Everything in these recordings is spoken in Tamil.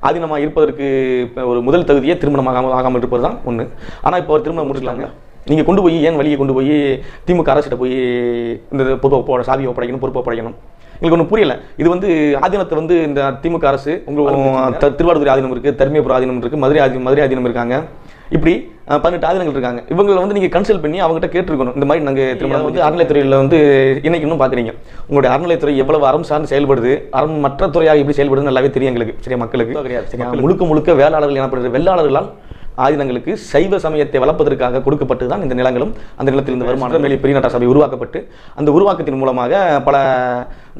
ஆதீனமாக இருப்பதற்கு ஒரு முதல் தகுதியே திருமணமாக ஆகாமல் இருப்பது தான் ஒன்று. ஆனால் இப்போ ஒரு திருமணம் முடிச்சிட்டாங்க, நீங்கள் கொண்டு போய் ஏன் வழியை கொண்டு போய் திமுக அரசிட்ட போய் இந்த பொறுப்பை சாவியை ஒப்படைக்கணும், பொறுப்பை ஒப்படைக்கணும்? எங்களுக்கு ஒன்றும் புரியல. இது வந்து ஆதீனத்தை வந்து இந்த திமுக அரசு உங்களுக்கு திருவாரூர் ஆதீனம் இருக்குது, தர்மபுரம் ஆதீனம் இருக்குது, மதுரை ஆதீனம் இருக்காங்க, இப்படி 18 ஆதீனங்கள் இருக்காங்க. இவங்களை வந்து நீங்கள் கன்சல்ட் பண்ணி அவங்ககிட்ட கேட்டிருக்கணும். இந்த மாதிரி நாங்கள் திருமணம் வந்து அறநிலைத்துறையில் வந்து இன்னைக்கு இன்னும் பார்க்குறீங்க. உங்களுடைய அறநிலைத்துறை எவ்வளவு அறம் சார்ந்து செயல்படுது, அறம் மற்ற துறையாக எப்படி செயல்படுதுன்னு நல்லாவே தெரியும் எங்களுக்கு. சரியா, மக்களுக்கு கிடையாது. சரியா, முழுக்க வேளாளர்கள் எனப்படுற வெள்ளாளர்களால் ஆயுதங்களுக்கு சைவ சமயத்தை வளர்ப்பதற்காக கொடுக்கப்பட்டு தான் இந்த நிலங்களும் அந்த நிலத்திலிருந்து வருமானம் மேலே பெரிய நாட்டார் சபை உருவாக்கப்பட்டு அந்த உருவாக்கத்தின் மூலமாக பல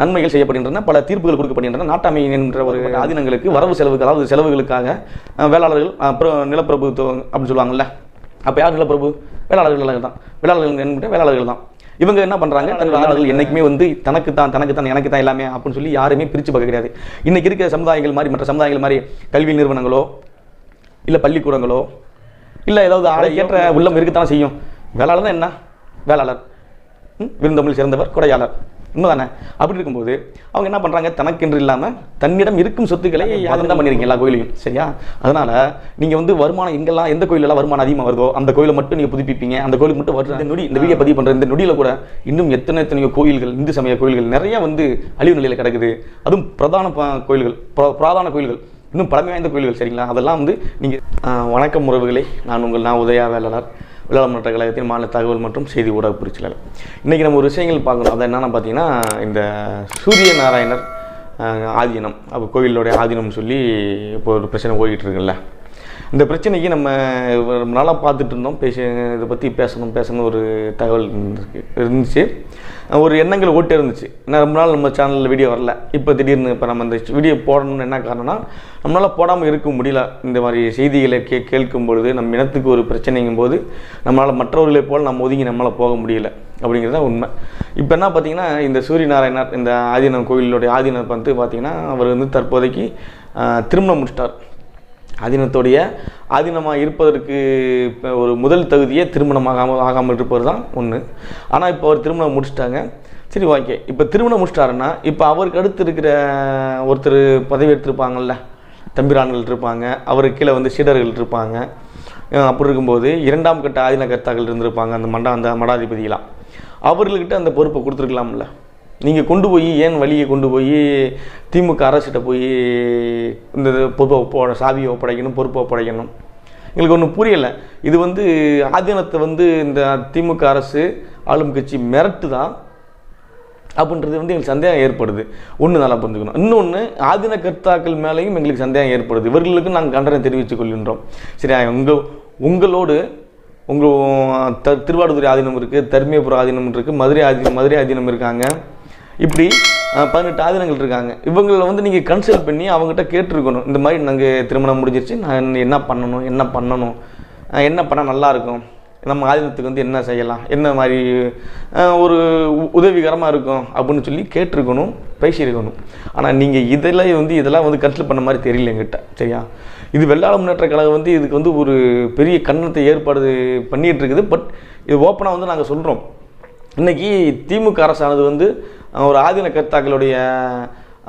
நன்மைகள் செய்யப்படுகின்றன, பல தீர்ப்புகள் கொடுக்கப்படுகின்றன. நாட்டாமை என்ற ஒரு ஆதீனங்களுக்கு வரவு செலவுகள், அதாவது செலவுகளுக்காக வேளாளர்கள் அப்புறம் நிலப்பிரபுத்துவம் அப்படின்னு சொல்லுவாங்கல்ல. அப்போ யார் நிலப்பிரபு? வேளாளர்கள் தான். வேளாளர்கள் தான். இவங்க என்ன பண்ணுறாங்க, தங்கள் ஆளுகள் என்றைக்குமே வந்து தனக்கு தான் எனக்கு தான் எல்லாமே அப்படின்னு சொல்லி யாருமே பிரித்து பார்க்க கிடையாது. இன்றைக்கி இருக்கிற சமுதாயங்கள் மாதிரி, மற்ற சமுதாயங்கள் மாதிரி கல்வி நிறுவனங்களோ இல்லை பள்ளிக்கூடங்களோ இல்லை ஏதாவது ஆளை ஏற்ற உள்ளம் இருக்கத்தானே செய்யும். வேளாளர் தான் என்ன? வேளாளர் விருந்தமிழ் சிறந்தவர், கொடையாளர், உண்மைதானே? அப்படி இருக்கும்போது அவங்க என்ன பண்ணுறாங்க, தனக்கென்று இல்லாமல் தன்னிடம் இருக்கும் சொத்துக்களை யாரும் தான் பண்ணியிருக்கீங்க எல்லா கோயிலையும். சரியா, அதனால் நீங்கள் வந்து வருமானம் எங்கெல்லாம் எந்த கோயிலெல்லாம் வருமானம் அதிகமாக வருதோ அந்த கோயிலை மட்டும் நீங்கள் புதுப்பிப்பீங்க. அந்த கோயிலுக்கு மட்டும் வருது இந்த நொடி இந்த வீடியோ பதிவு பண்ணுற இந்த நொடியில் கூட இன்னும் எத்தனையோ கோயில்கள், இந்து சமய கோயில்கள் நிறைய வந்து அழிவு நிலையில் கிடக்குது. அதுவும் பிரதான கோயில்கள் இன்னும் பழமை வாய்ந்த கோயில்கள். சரிங்களா, அதெல்லாம் வந்து நீங்கள் வணக்கம் உறவுகளை, நான் உதயா வேளாளர், வேளாளர் முன்னேற்ற கழகத்தின் மாநில தகவல் மற்றும் செய்தி ஊடக பிரிச்சில். இன்றைக்கி நம்ம ஒரு விஷயங்கள் பார்க்கணும். அதை என்னென்னா பார்த்தீங்கன்னா, இந்த சூரிய நாராயணர் ஆதீனம், அப்போ கோயிலுடைய ஆதீனம்னு சொல்லி இப்போ ஒரு பிரச்சனை ஓடிட்டு இருக்குல்ல. இந்த பிரச்சனைக்கு நம்ம நாளாக பார்த்துட்டு இருந்தோம், இதை பற்றி பேசணும் ஒரு தகவல் இருந்துச்சு, ஒரு எண்ணங்கள் ஓட்டு இருந்துச்சு. ரொம்ப நாள் நம்ம சேனலில் வீடியோ வரல. இப்போ திடீர்னு இப்போ நம்ம இந்த வீடியோ போடணும்னு என்ன காரணம்னா, நம்மளால் போடாமல் இருக்க முடியல. இந்த மாதிரி செய்திகளை கேட்கும் பொழுது நம்ம இனத்துக்கு ஒரு பிரச்சனைங்கும் போது நம்மளால் மற்றவர்களை போல் நம்ம ஒதுங்கி நம்மளால் போக முடியல அப்படிங்கிறது தான் உண்மை. இப்போ என்ன பார்த்தீங்கன்னா, இந்த சூரிய நாராயணர் இந்த ஆதீனம் கோயிலுடைய ஆதீனம் வந்து பார்த்தீங்கன்னா, அவர் வந்து தற்போதைக்கு திருமணம் முடிச்சிட்டார். ஆதீனமாக இருப்பதற்கு ஒரு முதல் தகுதியே ஆகாமல் இருப்பது தான் ஒன்று. ஆனால் இப்போ அவர் திருமணம் முடிச்சிட்டாங்க. சரி, ஓகே. இப்போ திருமணம் முடிச்சிட்டாருன்னா இப்போ அவருக்கு அடுத்து இருக்கிற ஒருத்தர் பதவி எடுத்திருப்பாங்கல்ல, தம்பிரான்கள் இருப்பாங்க, அவருக்கு கீழே வந்து சீடர்கள் இருப்பாங்க. அப்படி இருக்கும்போது 2ஆம் கட்ட ஆதீன கர்த்தாக்கள் இருந்திருப்பாங்க, அந்த மடாதிபதியெலாம். அவர்கள்கிட்ட அந்த பொறுப்பை கொடுத்துருக்கலாம்ல. நீங்கள் கொண்டு போய் ஏன் வழியை கொண்டு போய் திமுக அரசிட்ட போய் இந்த பொறுப்பை சாவியை ஒப்படைக்கணும், பொறுப்பை ஒப்படைக்கணும்? எங்களுக்கு ஒன்றும் புரியலை. இது வந்து ஆதீனத்தை வந்து இந்த திமுக அரசு ஆளும் கட்சி மிரட்டுதா அப்படின்றது வந்து எங்களுக்கு சந்தேகம் ஏற்படுது. ஒன்று நல்லா புரிஞ்சுக்கணும். இன்னொன்று, ஆதீன கர்த்தாக்கள் மேலேயும் எங்களுக்கு சந்தேகம் ஏற்படுது. இவர்களுக்கு நாங்கள் கண்டனம் தெரிவித்துக் கொள்கின்றோம். சரியா, உங்களோடு திருவாரூர் ஆதீனம் இருக்குது, தர்மபுரம் ஆதீனம் இருக்குது, மதுரை ஆதீனம் இருக்காங்க, இப்படி 18 ஆதீனங்கள் இருக்காங்க. இவங்களை வந்து நீங்கள் கன்சல்ட் பண்ணி அவங்ககிட்ட கேட்டிருக்கணும். இந்த மாதிரி நாங்கள் திருமணம் முடிஞ்சிருச்சு, நான் என்ன பண்ணணும், என்ன பண்ணால் நல்லாயிருக்கும், நம்ம ஆதீனத்துக்கு வந்து என்ன செய்யலாம், என்ன மாதிரி ஒரு உதவிகரமாக இருக்கும் அப்படின்னு சொல்லி கேட்டிருக்கணும், பேசியிருக்கணும். ஆனால் நீங்கள் இதெல்லாம் வந்து கன்சல்ட் பண்ண மாதிரி தெரியல எங்கிட்ட. சரியா, இது வெள்ளாளர் முன்னேற்ற கழகம் வந்து இதுக்கு வந்து ஒரு பெரிய கண்ணத்தை ஏற்பாடு பண்ணிகிட்டு இருக்குது. பட் இது ஓப்பனாக வந்து நாங்கள் சொல்கிறோம். இன்றைக்கி திமுக அரசானது வந்து ஒரு ஆதீன கர்த்தாக்களுடைய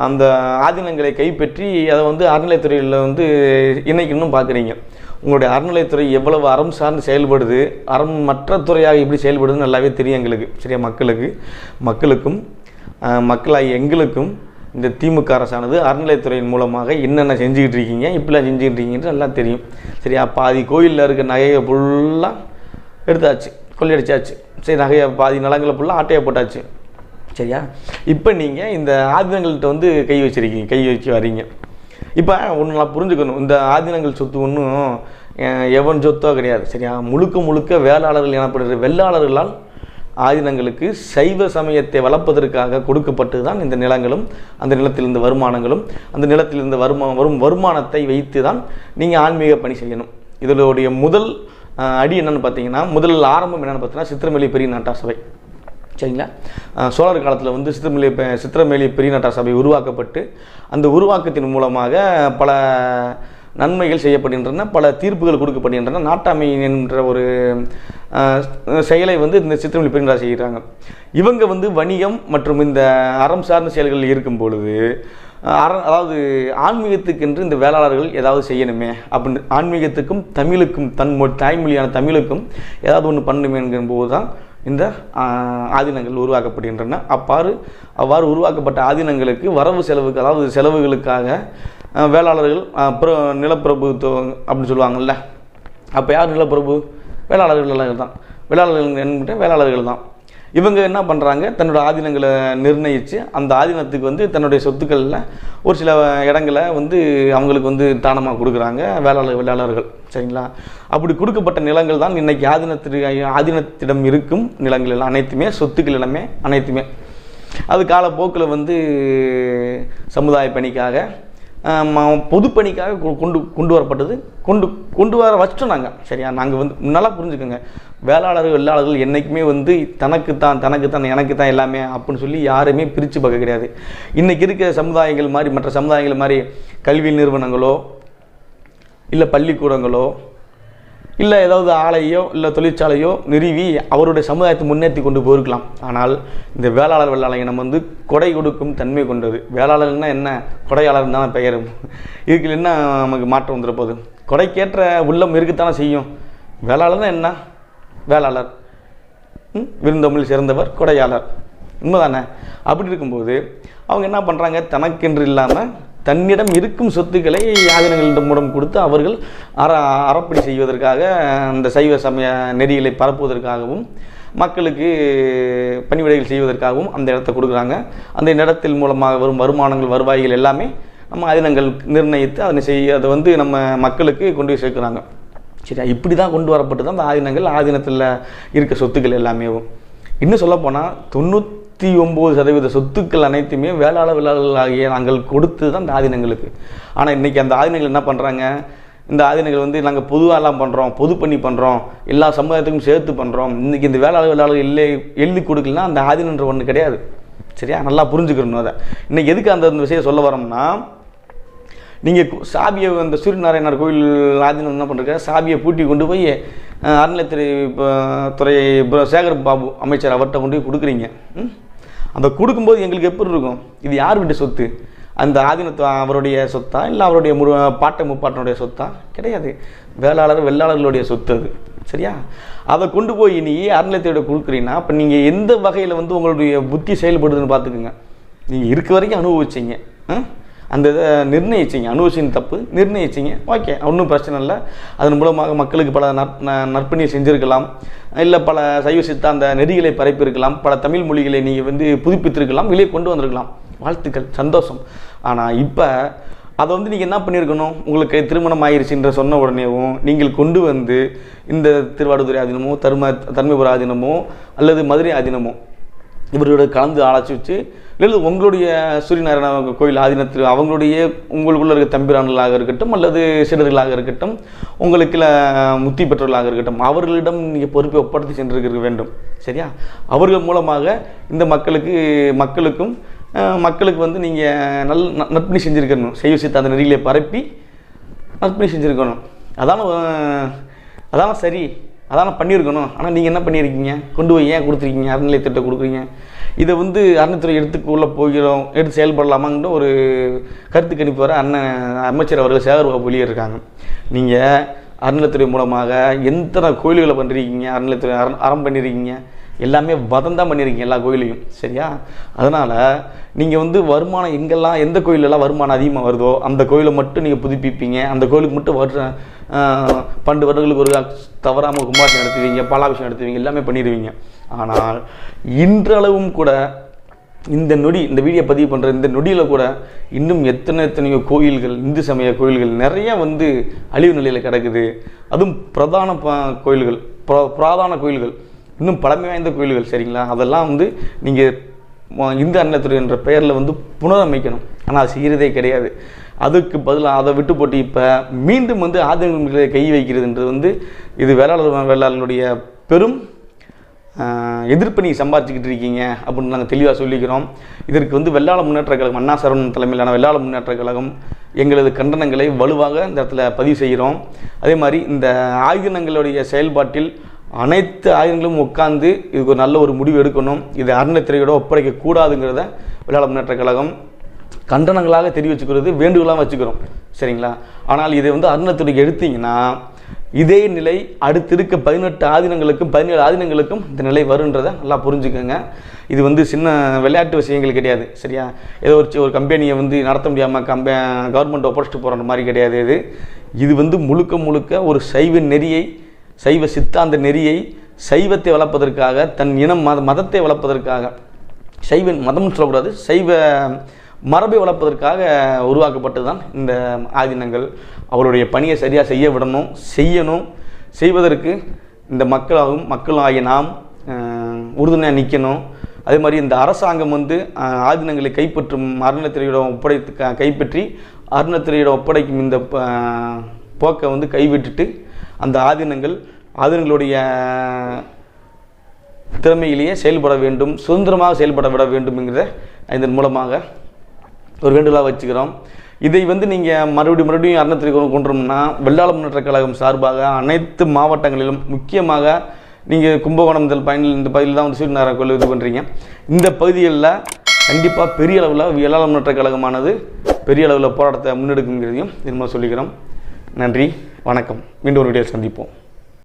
அந்த ஆதீனங்களை கைப்பற்றி அதை வந்து அறநிலைத்துறையில் வந்து இன்றைக்கி இன்னும் பார்க்குறீங்க. உங்களுடைய அறநிலைத்துறை எவ்வளவு அறம் சார்ந்து செயல்படுது, அறம் மற்ற துறையாக எப்படி செயல்படுதுன்னு நல்லாவே தெரியும் எங்களுக்கு. சரியா, மக்களுக்கும் மக்களாகி எங்களுக்கும் இந்த திமுக அரசானது அறநிலைத்துறையின் மூலமாக என்னென்ன செஞ்சுக்கிட்டு இருக்கீங்க, இப்படிலாம் செஞ்சுக்கிட்டு இருக்கீங்கன்னு நல்லா தெரியும். சரியா, பாதி கோயிலில் இருக்க நகையை ஃபுல்லாக எடுத்தாச்சு, கொள்ளையடிச்சாச்சு. சரி, நகையை பாதி நிலங்களை ஃபுல்லாக ஆட்டையை போட்டாச்சு. சரியா, இப்போ நீங்கள் இந்த ஆதீனங்கள்கிட்ட வந்து கை வச்சு வரீங்க. இப்போ ஒன்று நான் புரிஞ்சுக்கணும், இந்த ஆதீனங்கள் சொத்து ஒன்றும் எவன் சொத்தோ கிடையாது. சரியா, முழுக்க வேளாளர்கள் எனப்படுற வெள்ளாளர்களால் ஆதீனங்களுக்கு சைவ சமயத்தை வளர்ப்பதற்காக கொடுக்கப்பட்டு தான் இந்த நிலங்களும் அந்த நிலத்திலிருந்து வருமானங்களும் அந்த நிலத்திலிருந்து வரும் வருமானத்தை வைத்து தான் நீங்கள் ஆன்மீக பணி செய்யணும். இதனுடைய முதல் அடி என்னென்னு பார்த்தீங்கன்னா, முதல் ஆரம்பம் என்னென்னு பார்த்தீங்கன்னா, சித்திரமேலி பெரிய நாட்டார் சபை. சரிங்களா, சோழர் காலத்தில் வந்து சித்திரமேலி பெரிய நாட்டார் சபை உருவாக்கப்பட்டு அந்த உருவாக்கத்தின் மூலமாக பல நன்மைகள் செய்யப்படுகின்றன, பல தீர்ப்புகள் கொடுக்கப்படுகின்றன. நாட்டாமை என்ற ஒரு செயலை வந்து இந்த சித்திரமேலி பெரிய நாட்டார் செய்கிறாங்க. இவங்க வந்து வணிகம் மற்றும் இந்த அறம் சார்ந்த செயல்களில் இருக்கும் பொழுது அதாவது ஆன்மீகத்துக்கென்று இந்த வேளாளர்கள் ஏதாவது செய்யணுமே அப்படின்னு, ஆன்மீகத்துக்கும் தமிழுக்கும் தாய்மொழியான தமிழுக்கும் ஏதாவது ஒன்று பண்ணணுமே என்கும்போது தான் இந்த ஆதீனங்கள் உருவாக்கப்படுகின்றன. அவ்வாறு உருவாக்கப்பட்ட ஆதீனங்களுக்கு வரவு செலவுக்கு, அதாவது செலவுகளுக்காக வேளாளர்கள் நிலப்பிரபுத்துவம் அப்படின்னு சொல்லுவாங்கள்ல. அப்போ யார் நிலப்பிரபு? வேளாளர்கள் தான். வேளாளர்கள் தான். இவங்க என்ன பண்ணுறாங்க, தன்னோட ஆதீனங்களை நிர்ணயித்து அந்த ஆதீனத்துக்கு தன்னுடைய சொத்துக்களில் ஒரு சில இடங்களை அவங்களுக்கு தானமாக கொடுக்குறாங்க வேளாளர்கள். சரிங்களா? அப்படி கொடுக்கப்பட்ட நிலங்கள் தான் இன்றைக்கி ஆதீனத்திடம் இருக்கும் நிலங்கள் எல்லாம் அனைத்துமே, சொத்துக்கள் எல்லாமே அனைத்துமே. அது காலப்போக்கில் சமுதாய பணிக்காக, பொதுப்பணிக்காக கொண்டு வரப்பட்டது. கொண்டு வர வச்சிட்டோம் நாங்கள். சரியா? நாங்கள் நல்லா புரிஞ்சுக்கோங்க, வெள்ளாளர்கள் என்றைக்குமே தனக்கு தான் எனக்கு தான் எல்லாமே அப்படின்னு சொல்லி யாருமே பிரித்து பார்க்க கிடையாது. இன்றைக்கி இருக்கிற சமுதாயங்கள் மாதிரி, மற்ற சமுதாயங்கள் மாதிரி கல்வி நிறுவனங்களோ இல்லை பள்ளிக்கூடங்களோ இல்லை ஏதாவது ஆலையோ இல்லை தொழிற்சாலையோ நிறுவி அவருடைய சமுதாயத்தை முன்னேற்றி கொண்டு போயிருக்கலாம். ஆனால் இந்த வேளாளர் இனம் கொடை கொடுக்கும் தன்மை கொண்டது. வேளாளர்னா என்ன? கொடையாளர் தானே பெயர். இதுக்கு என்ன நமக்கு மாற்றம் வந்துட போகுது? கொடைக்கேற்ற உள்ளம் இருக்குத்தானே செய்யும். வேளாளர்னா என்ன? வேளாளர் விருந்தமிழ் சிறந்தவர், கொடையாளர். உண்மைதானே? அப்படி இருக்கும்போது அவங்க என்ன பண்ணுறாங்க, தனக்கென்று இல்லாமல் தன்னிடம் இருக்கும் சொத்துக்களை ஆதீனங்களிடம் மூலம் கொடுத்து அவர்கள் அறப்பணி செய்வதற்காக, அந்த சைவ சமய நெறிகளை பரப்புவதற்காகவும், மக்களுக்கு பணிவிடைகள் செய்வதற்காகவும் அந்த இடத்தை கொடுக்குறாங்க. அந்த இடத்தின் மூலமாக வரும் வருமானங்கள், வருவாய்கள் எல்லாமே நம்ம ஆதீனங்கள் நிர்ணயித்து அதை நம்ம மக்களுக்கு கொண்டு போய் சேர்க்குறாங்க. சரியா? இப்படி தான் கொண்டு வரப்பட்டு தான் அந்த ஆதீனத்தில் இருக்க சொத்துக்கள் எல்லாமே. இன்னும் சொல்லப்போனால் 99% சொத்துக்கள் அனைத்துமே வேளாளர்களாகிய நாங்கள் கொடுத்து தான் இந்த ஆதீனங்களுக்கு. ஆனால் இன்றைக்கி அந்த ஆதீனங்கள் என்ன பண்ணுறாங்க, இந்த ஆதீனங்கள் நாங்கள் பொதுவாகலாம் பண்ணுறோம், பொது பண்ணி பண்ணுறோம், எல்லா சமுதாயத்துக்கும் சேர்த்து பண்ணுறோம். இன்றைக்கி இந்த வேளாளர்கள் எழுதி கொடுக்கலன்னா அந்த ஆதீனன்ற ஒன்று கிடையாது. சரியா? நல்லா புரிஞ்சுக்கணும். அதை இன்றைக்கி எதுக்கு அந்த விஷயம் சொல்ல வரோம்னா, நீங்கள் சாபியை அந்த சூரியநாராயணர் கோயில் ஆதீனம் என்ன பண்ணுறாங்க, சாபியை பூட்டி கொண்டு போய் அறநிலையத்துறை சேகர் பாபு அமைச்சர் அவர்கிட்ட கொண்டு போய் கொடுக்குறீங்க. அந்த கொடுக்கும்போது எங்களுக்கு எப்படி இருக்கும், இது யார் வீட்டு சொத்து? அந்த ஆதீனத்தை அவருடைய சொத்தா இல்லை அவருடைய முப்பாட்டனுடைய சொத்தா? கிடையாது. வெள்ளாளர்களுடைய சொத்து அது. சரியா? அதை கொண்டு போய் நீ அறநிலையத்தோட கொடுக்குறீங்கன்னா அப்போ நீங்கள் எந்த வகையில் உங்களுடைய புத்தி செயல்படுதுன்னு பார்த்துக்குங்க. நீங்கள் இருக்க வரைக்கும் அனுபவிச்சிங்க, அந்த இதை நிர்ணயிச்சிங்க, அனுபவிச்சின் தப்பு நிர்ணயிச்சிங்க, ஓகே, ஒன்றும் பிரச்சனை இல்லை. அதன் மூலமாக மக்களுக்கு பல நற்பணியை செஞ்சுருக்கலாம், இல்லை பல சைவ சித்தாந்த நெறிகளை பரப்பியிருக்கலாம், பல தமிழ் மொழிகளை நீங்கள் புதுப்பித்திருக்கலாம், வெளியே கொண்டு வந்திருக்கலாம், வாழ்த்துக்கள், சந்தோஷம். ஆனால் இப்போ அதை நீங்கள் என்ன பண்ணியிருக்கணும், உங்களுக்கு திருமணம் ஆயிடுச்சுன்ற சொன்ன உடனேவும் நீங்கள் கொண்டு இந்த திருவாடுதுறை ஆதீனமோ தர்மபுர ஆதீனமோ அல்லது மதுரை ஆதீனமோ இவர்களோட கலந்து ஆராய்ச்சி வச்சு, இல்லை உங்களுடைய சூரியநாராயண கோயில் ஆதீனத்தில் உங்களுக்குள்ள இருக்க தம்பிரான்களாக இருக்கட்டும் அல்லது சீடர்களாக இருக்கட்டும், உங்களுக்கு முத்தி பெற்றவர்களாக இருக்கட்டும், அவர்களிடம் நீங்கள் பொறுப்பை ஒப்படைத்து சென்றிருக்க வேண்டும். சரியா? அவர்கள் மூலமாக இந்த மக்களுக்கும் நீங்கள் நற்பணி செஞ்சுருக்கணும், செய்ய சித்த அந்த நெறிகளை பரப்பி நற்பணி செஞ்சுருக்கணும். அதான சரி, அதான பண்ணியிருக்கணும். ஆனால் நீங்கள் என்ன பண்ணியிருக்கீங்க, கொண்டு போய் ஏன் கொடுத்துருக்கீங்க, அறநிலையத்திட்ட கொடுக்குறீங்க. இதை அறநிலையத்துறை எடுத்து செயல்படலாமாங்கிற ஒரு கருத்து கணிப்பு வர அமைச்சர் அவர்கள் சேகர் பாபு வெளியேறிருக்காங்க. நீங்கள் அறநிலையத்துறை மூலமாக எத்தனை கோயில்களை பண்ணியிருக்கீங்க, அறநிலையத்துறை அறம் பண்ணியிருக்கீங்க, எல்லாமே வதந்தான் பண்ணியிருக்கீங்க எல்லா கோயிலையும். சரியா? அதனால் நீங்கள் வருமானம் எந்த கோயிலெல்லாம் வருமானம் அதிகமாக வருதோ அந்த கோயிலை மட்டும் நீங்கள் புதுப்பிப்பீங்க, அந்த கோயிலுக்கு மட்டும் 12 வருடங்களுக்கு ஒரு தவறாமல் கும்பாபிஷேகம் நடத்துவீங்க, பாலாபிஷேகம் நடத்துவீங்க, எல்லாமே பண்ணிடுவீங்க. ஆனால் இன்றளவும் கூட இந்த வீடியோ பதிவு பண்ணுற இந்த நொடியில் கூட இன்னும் எத்தனையோ கோயில்கள், இந்து சமய கோயில்கள் நிறைய அழிவு நிலையில் கிடக்குது. அதுவும் பிரதான கோயில்கள், இன்னும் பழமை வாய்ந்த கோயில்கள். சரிங்களா? அதெல்லாம் நீங்கள் இந்து அறநிலையத்துறை என்ற பெயரில் புனரமைக்கணும். ஆனால் அது செய்கிறதே கிடையாது. அதுக்கு பதிலாக அதை விட்டு போட்டு இப்போ மீண்டும் ஆதீனங்களை கை வைக்கிறதுன்றது இது வேளாளர்களுடைய பெரும் எதிர்ப்பு நீங்கள் சம்பாதிச்சுக்கிட்டு இருக்கீங்க அப்படின்னு நாங்கள் தெளிவாக சொல்லிக்கிறோம். இதற்கு வெள்ளாள முன்னேற்ற கழகம், அண்ணா சரவணன் தலைமையிலான வெள்ளாள முன்னேற்ற கழகம் எங்களது கண்டனங்களை வலுவாக இந்த இடத்துல பதிவு செய்கிறோம். அதே மாதிரி இந்த ஆயுதங்களுடைய செயல்பாட்டில் அனைத்து ஆயுதங்களும் உட்கார்ந்து இதுக்கு ஒரு நல்ல ஒரு முடிவு எடுக்கணும். இது அறநிலையத்துறையோட ஒப்படைக்கக்கூடாதுங்கிறத வெள்ளாள முன்னேற்ற கழகம் கண்டனங்களாக தெரிவிச்சுக்கிறது, வேண்டுகோளாக வச்சுக்கிறோம். சரிங்களா? ஆனால் இதை வந்து அருணத்துறைக்கு எடுத்தீங்கன்னா இதே நிலை அடுத்து இருக்க 18 ஆதீனங்களுக்கும் 17 ஆதீனங்களுக்கும் இந்த நிலை வருன்றதை நல்லா புரிஞ்சுக்கோங்க. இது வந்து சின்ன விளையாட்டு விஷயங்கள் கிடையாது. சரியா? ஏதோ ஒரு கம்பெனியை வந்து நடத்த முடியாமல் கவர்மெண்ட் ஒப்படைச்சிட்டு போகிற மாதிரி கிடையாது. இது வந்து முழுக்க முழுக்க ஒரு சைவ நெறியை, சைவ சித்தாந்த நெறியை, சைவத்தை வளர்ப்பதற்காக, தன் இனம் மதத்தை வளர்ப்பதற்காக, சைவ மதம்னு சொல்லக்கூடாது, சைவ மரபை வளர்ப்பதற்காக உருவாக்கப்பட்டது தான் இந்த ஆதீனங்கள். அவருடைய பணியை சரியாக செய்யணும். செய்வதற்கு இந்த மக்களும் ஆகிய நாம் உறுதுணையாக நிற்கணும். அதே மாதிரி இந்த அரசாங்கம் வந்து ஆதீனங்களை கைப்பற்றும் அறநிலையத்துறையிடம் கைப்பற்றி அறநிலையத்துறையிடம் ஒப்படைக்கும் இந்த போக்கை வந்து கைவிட்டுட்டு அந்த ஆதீனங்களுடைய திறமையிலேயே செயல்பட வேண்டும், சுதந்திரமாக செயல்பட விட வேண்டும்ங்கிறத இதன் மூலமாக ஒரு வேண்டுகோளாக வச்சுக்கிறோம். இதை வந்து நீங்கள் மறுபடியும் அறநிலையத்துறை கொண்டுறோம்னா வெள்ளாள முன்னேற்ற கழகம் சார்பாக அனைத்து மாவட்டங்களிலும், முக்கியமாக நீங்கள் கும்பகோணம் இந்த பகுதியில் தான் வந்து சூரியநாராயண கோயில் இது பண்ணுறீங்க. இந்த பகுதிகளில் கண்டிப்பாக பெரிய அளவில் வெள்ளாள முன்னேற்ற கழகமானது பெரிய அளவில் போராட்டத்தை முன்னெடுக்குங்கிறதையும் திரும்ப சொல்லிக்கிறோம். நன்றி, வணக்கம். மீண்டும் ஒரு வீடியோ சந்திப்போம்.